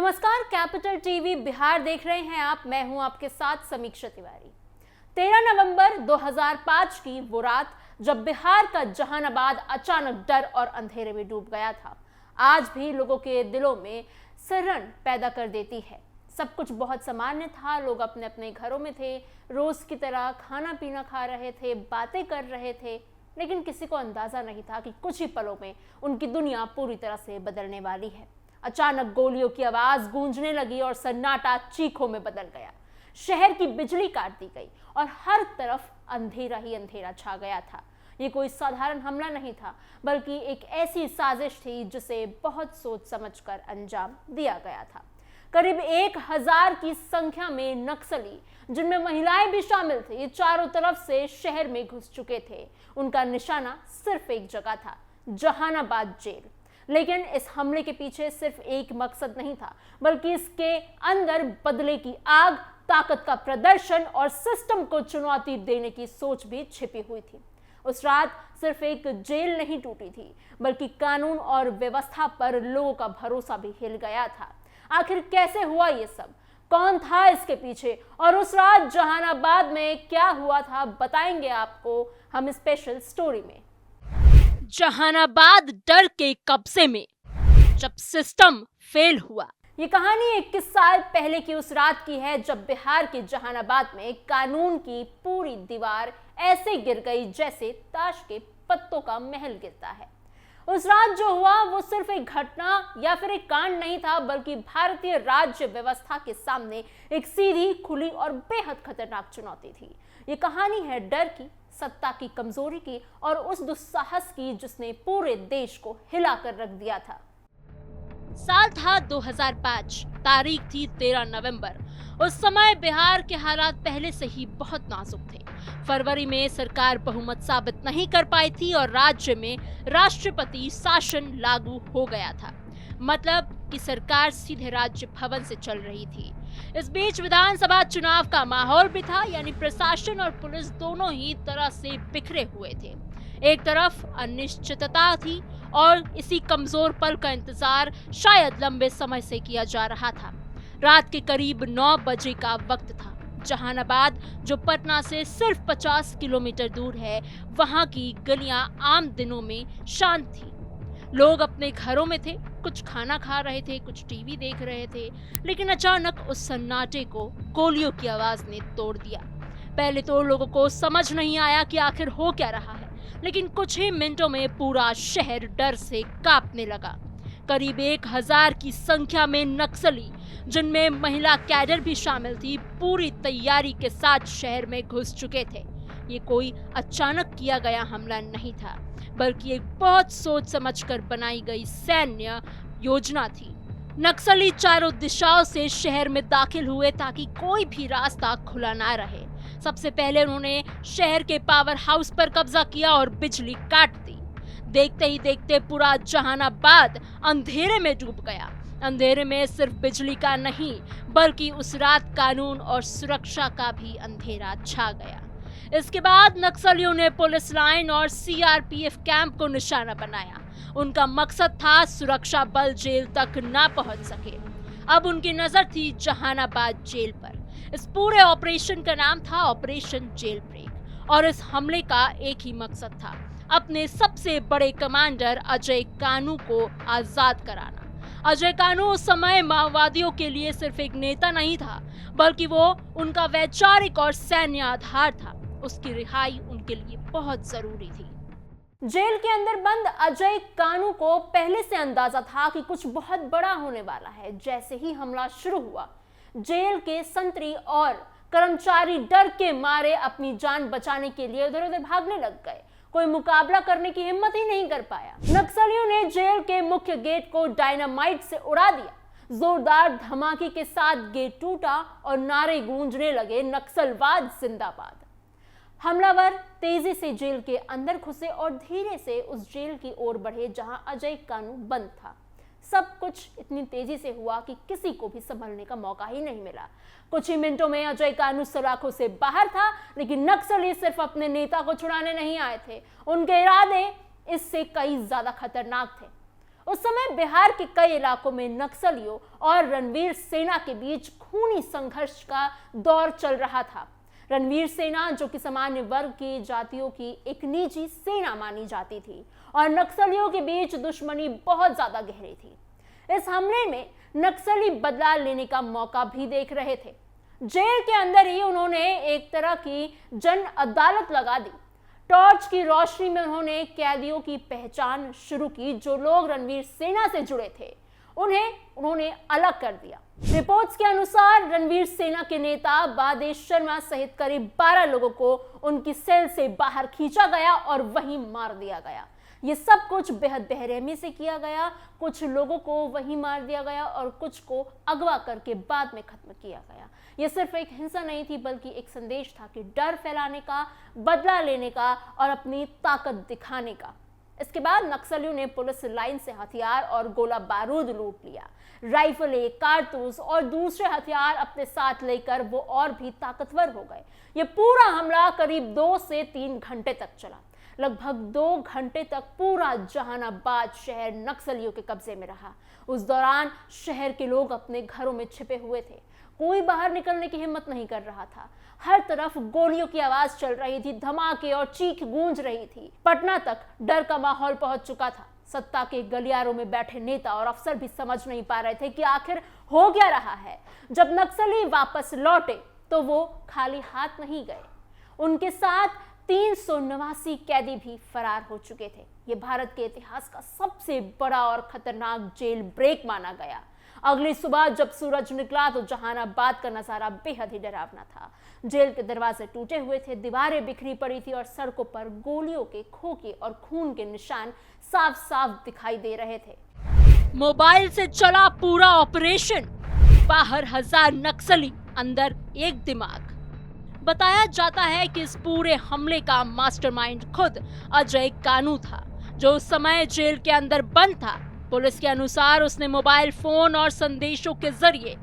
नमस्कार, capital TV Bihar देख रहे हैं आप। मैं हूं आपके साथ समीक्षा तिवारी। 13 नवंबर 2005 की वो रात जब बिहार का जहानाबाद अचानक डर और अंधेरे में डूब गया था, आज भी लोगों के दिलों में सिरहन पैदा कर देती है। सब कुछ बहुत सामान्य था। लोग अपने अपने घरों में थे, रोज की तरह खाना पीना खा रहे थे, बातें कर रहे थे, लेकिन किसी को अंदाजा नहीं था कि कुछ ही पलों में उनकी दुनिया पूरी तरह से बदलने वाली है। अचानक गोलियों की आवाज गूंजने लगी और सन्नाटा चीखों में बदल गया। शहर की बिजली काट दी गई और हर तरफ अंधेरा ही अंधेरा छा गया था। ये कोई साधारण हमला नहीं था, बल्कि एक ऐसी साजिश थी जिसे बहुत सोच समझकर अंजाम दिया गया था। करीब 1000 की संख्या में नक्सली, जिनमें महिलाएं भी शामिल थी, चारों तरफ से शहर में घुस चुके थे। उनका निशाना सिर्फ एक जगह था, जहानाबाद जेल। लेकिन इस हमले के पीछे सिर्फ एक मकसद नहीं था, बल्कि इसके अंदर बदले की आग, ताकत का प्रदर्शन और सिस्टम को चुनौती देने की सोच भी छिपी हुई थी। उस रात सिर्फ एक जेल नहीं टूटी थी, बल्कि कानून और व्यवस्था पर लोगों का भरोसा भी हिल गया था। आखिर कैसे हुआ ये सब? कौन था इसके पीछे? और उस रात जहानाबाद में क्या हुआ था, बताएंगे आपको हम स्पेशल स्टोरी में। जहानाबाद डर के कब्जे में, जब सिस्टम फेल हुआ। ये कहानी 21 साल पहले की उस रात की है, जब बिहार के जहानाबाद में कानून की पूरी दीवार ऐसे गिर गई जैसे ताश के पत्तों का महल गिरता है। उस रात जो हुआ वो सिर्फ एक घटना या फिर एक कांड नहीं था, बल्कि भारतीय राज्य व्यवस्था के सामने एक सीधी, खुली और बेहद खतरनाक चुनौती थी। ये कहानी है डर की, सत्ता की कमजोरी की और उस दुस्साहस की जिसने पूरे देश को हिलाकर रख दिया था। साल था 2005, तारीख थी 13 नवंबर। उस समय बिहार के हालात पहले से ही बहुत नाजुक थे। फरवरी में सरकार बहुमत साबित नहीं कर पाई थी और राज्य में राष्ट्रपति शासन लागू हो गया था। मतलब कि सरकार सीधे राज्य भवन से चल रही थी। इस बीच विधानसभा चुनाव का माहौल भी था, यानी प्रशासन और पुलिस दोनों ही तरह से बिखरे हुए थे। एक तरफ अनिश्चितता थी और इसी कमजोर पल का इंतजार शायद लंबे समय से किया जा रहा था। रात के करीब 9 बजे का वक्त था। जहानाबाद, जो पटना से सिर्फ 50 किलोमीटर दूर है, वहां की गलियां आम दिनों में शांत थी। लोग अपने घरों में थे, कुछ खाना खा रहे थे, कुछ टीवी देख रहे थे, लेकिन अचानक उस सन्नाटे को गोलियों की आवाज ने तोड़ दिया। पहले तो लोगों को समझ नहीं आया कि आखिर हो क्या रहा है, लेकिन कुछ ही मिनटों में पूरा शहर डर से कांपने लगा। करीब 1000 की संख्या में नक्सली, जिनमें महिला कैडर भी शामिल थी, पूरी तैयारी के साथ शहर में घुस चुके थे। ये कोई अचानक किया गया हमला नहीं था, बल्कि एक बहुत सोच समझकर बनाई गई सैन्य योजना थी। नक्सली चारों दिशाओं से शहर में दाखिल हुए ताकि कोई भी रास्ता खुला ना रहे। सबसे पहले उन्होंने शहर के पावर हाउस पर कब्जा किया और बिजली काट दी। देखते ही देखते पूरा जहानाबाद अंधेरे में डूब गया। अंधेरे में सिर्फ बिजली का नहीं, बल्कि उस रात कानून और सुरक्षा का भी अंधेरा छा गया। इसके बाद नक्सलियों ने पुलिस लाइन और सीआरपीएफ कैंप को निशाना बनाया। उनका मकसद था सुरक्षा बल जेल तक ना पहुंच सके। अब उनकी नजर थी जहानाबाद जेल पर। इस पूरे ऑपरेशन का नाम था ऑपरेशन जेल ब्रेक और इस हमले का एक ही मकसद था, अपने सबसे बड़े कमांडर अजय कानू को आजाद कराना। अजय कानू उस समय माओवादियों के लिए सिर्फ एक नेता नहीं था, बल्कि वो उनका वैचारिक और सैन्य आधार था। उसकी रिहाई उनके लिए बहुत जरूरी थी। जेल के अंदर बंद अजय कानू को पहले से अंदाजा था कि कुछ बहुत बड़ा होने वाला है। जैसे ही हमला शुरू हुआ, जेल के संतरी और कर्मचारी डर के मारे अपनी जान बचाने के लिए इधर उधर भागने लग गए। कोई मुकाबला करने की हिम्मत ही नहीं कर पाया। नक्सलियों ने जेल के मुख्य गेट को डायनामाइट से उड़ा दिया। जोरदार धमाके के साथ गेट टूटा और नारे गूंजने लगे, नक्सलवाद जिंदाबाद। हमलावर तेजी से जेल के अंदर घुसे और धीरे से उस जेल की ओर बढ़े जहां अजय कानू बंद था। सब कुछ इतनी तेजी से हुआ कि किसी को भी संभलने का मौका ही नहीं मिला। कुछ ही मिनटों में अजय कानू सलाखों से बाहर था, लेकिन नक्सली सिर्फ अपने नेता को छुड़ाने नहीं आए थे। उनके इरादे इससे कई ज्यादा खतरनाक थे। उस समय बिहार के कई इलाकों में नक्सलियों और रणवीर सेना के बीच खूनी संघर्ष का दौर चल रहा था। रणवीर सेना, जो कि सामान्य वर्ग की जातियों की एक निजी सेना मानी जाती थी, और नक्सलियों के बीच दुश्मनी बहुत ज्यादा गहरी थी। इस हमले में नक्सली बदला लेने का मौका भी देख रहे थे। जेल के अंदर ही उन्होंने एक तरह की जन अदालत लगा दी। टॉर्च की रोशनी में उन्होंने कैदियों की पहचान शुरू की। जो लोग रणवीर सेना से जुड़े थे उन्होंने अलग कर दिया। रिपोर्ट्स के अनुसार रणवीर सेना के नेता बादेश शर्मा सहित करीब 12 लोगों को उनकी सेल से बाहर खींचा गया और वहीं मार दिया गया। ये सब कुछ बेहद बेरहमी से किया गया। कुछ लोगों को वहीं मार दिया गया और कुछ को अगवा करके बाद में खत्म किया गया। ये सिर्फ एक हिंसा नहीं थी, बल्कि एक संदेश था कि डर फैलाने का, बदला लेने का और अपनी ताकत दिखाने का। इसके बाद नक्सलियों ने पुलिस लाइन से हथियार और गोला बारूद लूट लिया। राइफलें, कारतूस और दूसरे हथियार अपने साथ लेकर वो और भी ताकतवर हो गए। ये पूरा हमला करीब 2 से 3 घंटे तक चला। लगभग 2 घंटे तक पूरा जहानाबाद शहर नक्सलियों के कब्जे में रहा। उस दौरान शहर के लोग अपने घरों में छिपे हुए थे। कोई बाहर निकलने की हिम्मत नहीं कर रहा था। हर तरफ गोलियों की आवाज चल रही थी, धमाके और चीख गूंज रही थी। पटना तक डर का माहौल पहुंच चुका था। सत्ता के गलियारों में बैठे नेता और अफसर भी समझ नहीं पा रहे थे कि आखिर हो क्या रहा है। जब नक्सली वापस लौटे तो वो खाली हाथ नहीं गए। उनके साथ 389 कैदी भी फरार हो चुके थे। ये भारत के इतिहास का सबसे बड़ा और खतरनाक जेल ब्रेक माना गया। अगली सुबह जब सूरज निकला तो जहानाबाद का नजारा बेहद ही डरावना था। जेल के दरवाजे टूटे हुए थे, दीवारें बिखरी पड़ी थी और सड़कों पर गोलियों के खोखे और खून के निशान साफ साफ दिखाई दे रहे थे। मोबाइल से चला पूरा ऑपरेशन। बाहर 1000 नक्सली, अंदर एक दिमाग। बताया जाता है कि इस पूरे हमले का मास्टरमाइंड खुद अजय कानू था, जो उस समय जेल के अंदर बंद था। पुलिस के अनुसार उसने मोबाइल फोन और संदेशों के जरिए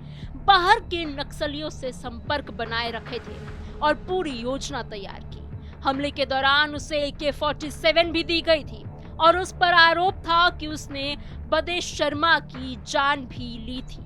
बाहर के नक्सलियों से संपर्क बनाए रखे थे और पूरी योजना तैयार की। हमले के दौरान उसे AK-47 भी दी गई थी और उस पर आरोप था कि उसने बादेश शर्मा की जान भी ली थी।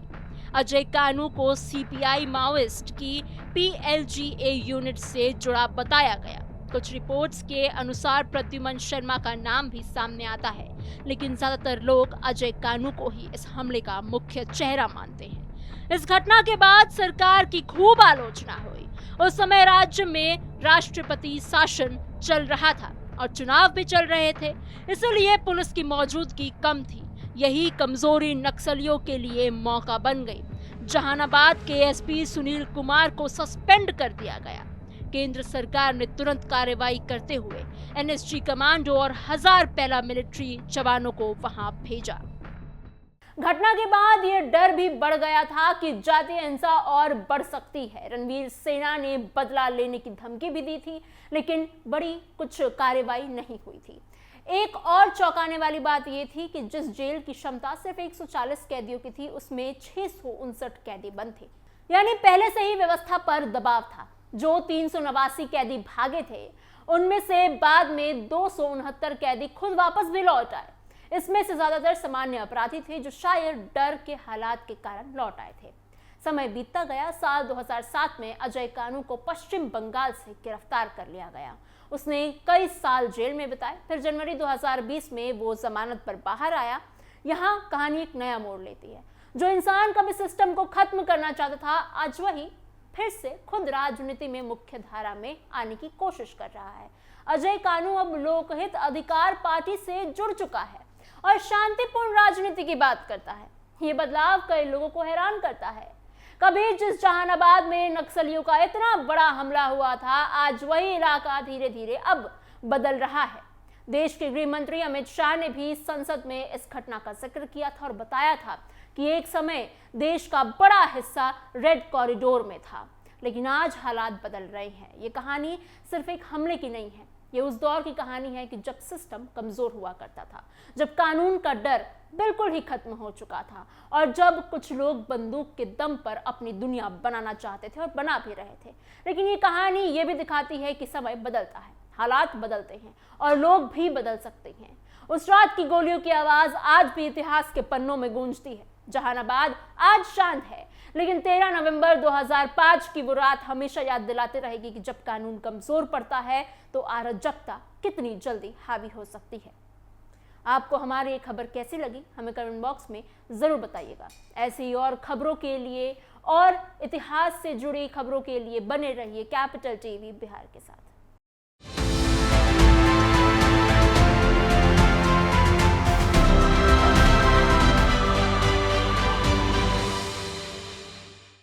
अजय कानू को CPI माओइस्ट की PLGA यूनिट से जुड़ा बताया गया। कुछ रिपोर्ट्स के अनुसार प्रद्युमन शर्मा का नाम भी सामने आता है, लेकिन ज्यादातर लोग अजय कानू को ही इस हमले का मुख्य चेहरा मानते हैं। इस घटना के बाद सरकार की खूब आलोचना हुई। उस समय राज्य में राष्ट्रपति शासन चल रहा था और चुनाव भी चल रहे थे, इसलिए पुलिस की मौजूदगी कम थी। यही कमजोरी नक्सलियों के लिए मौका बन गई। जहानाबाद के SP सुनील कुमार को सस्पेंड कर दिया गया। केंद्र सरकार ने तुरंत कार्रवाई करते हुए NSG कमांडो और 1000 पैरामिलिट्री जवानों को वहां भेजा। घटना के बाद ये डर भी बढ़ गया था कि जातीय हिंसा और बढ़ सकती है। रणवीर सेना ने बदला लेने की धमकी भी दी थी, लेकिन बड़ी कुछ कार्रवाई नहीं हुई थी। एक और चौंकाने वाली बात यह थी कि जिस जेल की क्षमता सिर्फ 140 कैदियों की थी, उसमें 659 कैदी बंद थे। यानी पहले से ही व्यवस्था पर दबाव था। जो 389 कैदी भागे थे, उनमें से बाद में 269 कैदी खुद वापस भी लौट आए। इसमें से ज्यादातर सामान्य अपराधी थे जो शायद डर के हालात के कारण लौट आए थे। समय बीतता गया। साल 2007 में अजय कानू को पश्चिम बंगाल से गिरफ्तार कर लिया गया। उसने कई साल जेल में बिताए। फिर जनवरी 2020 में वो जमानत पर बाहर आया। यहाँ कहानी एक नया मोड़ लेती है। जो इंसान कभी सिस्टम को खत्म करना चाहता था, आज वही फिर से खुद राजनीति में मुख्य धारा में आने की कोशिश कर रहा है। अजय कानू अब लोकहित अधिकार पार्टी से जुड़ चुका है और शांतिपूर्ण राजनीति की बात करता है। ये बदलाव कई लोगों को हैरान करता है। कभी जिस जहानाबाद में नक्सलियों का इतना बड़ा हमला हुआ था, आज वही इलाका धीरे धीरे अब बदल रहा है। देश के गृह मंत्री अमित शाह ने भी संसद में इस घटना का जिक्र किया था और बताया था कि एक समय देश का बड़ा हिस्सा रेड कॉरिडोर में था, लेकिन आज हालात बदल रहे हैं। ये कहानी सिर्फ एक हमले की नहीं है, ये उस दौर की कहानी है कि जब सिस्टम कमजोर हुआ करता था, जब कानून का डर बिल्कुल ही खत्म हो चुका था और जब कुछ लोग बंदूक के दम पर अपनी दुनिया बनाना चाहते थे और बना भी रहे थे। लेकिन ये कहानी ये भी दिखाती है कि समय बदलता है, हालात बदलते हैं और लोग भी बदल सकते हैं। उस रात की गोलियों की आवाज आज भी इतिहास के पन्नों में गूंजती है। जहानाबाद आज शांत है, लेकिन 13 नवंबर 2005 की वो रात हमेशा याद दिलाते रहेगी कि जब कानून कमजोर पड़ता है तो अराजकता कितनी जल्दी हावी हो सकती है। आपको हमारी ये खबर कैसी लगी हमें कमेंट बॉक्स में जरूर बताइएगा। ऐसी ही और खबरों के लिए और इतिहास से जुड़ी खबरों के लिए बने रहिए कैपिटल टीवी बिहार के साथ।